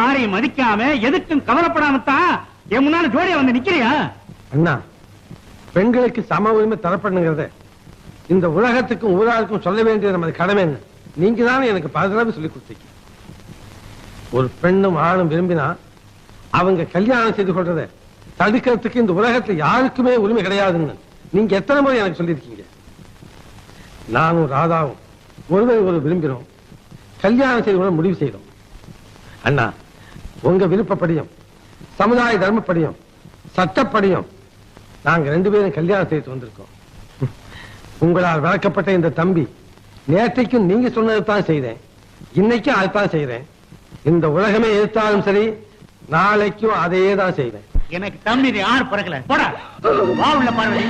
யாரையும் மதிக்காம எதுக்கும் கவலைப்படாமத்தான் என் முன்னால ஜோடியா வந்து நிக்கிறியா? அண்ணா, பெண்களுக்கு சம உரிமை தரப்படுங்கிறத இந்த உலகத்துக்கும் ஊராருக்கும் சொல்ல வேண்டியது நமது கடமை. நீங்க தானே எனக்கு பல சொல்லி கொடுத்தீங்க. ஒரு பெண்ணும் ஆணும் விரும்பினா அவங்க கல்யாணம் செய்து கொள்றத தடுக்கிறதுக்கு இந்த உலகத்துல யாருக்குமே உரிமை கிடையாதுன்னு நீங்க எத்தனை முறை எனக்கு சொல்லியிருக்கீங்க. நானும் ராதாவும் ஒருவர் விரும்பினோம், கல்யாணம் செய்து கொள்ள முடிவு செய்தோம். அண்ணா, உங்க விருப்பப்படியும் சமுதாய தர்மப்படியும் சட்டப்படியும் நாங்க 2 பேரும் கல்யாணம் செய்து வந்திருக்கோம். உங்களால் வளர்க்கப்பட்ட இந்த தம்பி நேற்றைக்கும் நீங்க சொன்னதுதான் செய்தேன், இன்னைக்கும் அதுதான் செய்யறேன். இந்த உலகமே எதிர்த்தாலும் சரி, நாளைக்கும் அதையே தான் செய்வேன். எனக்கு தம்பி யார் பிறக்கல. போடா, வா உள்ள பார்வதி.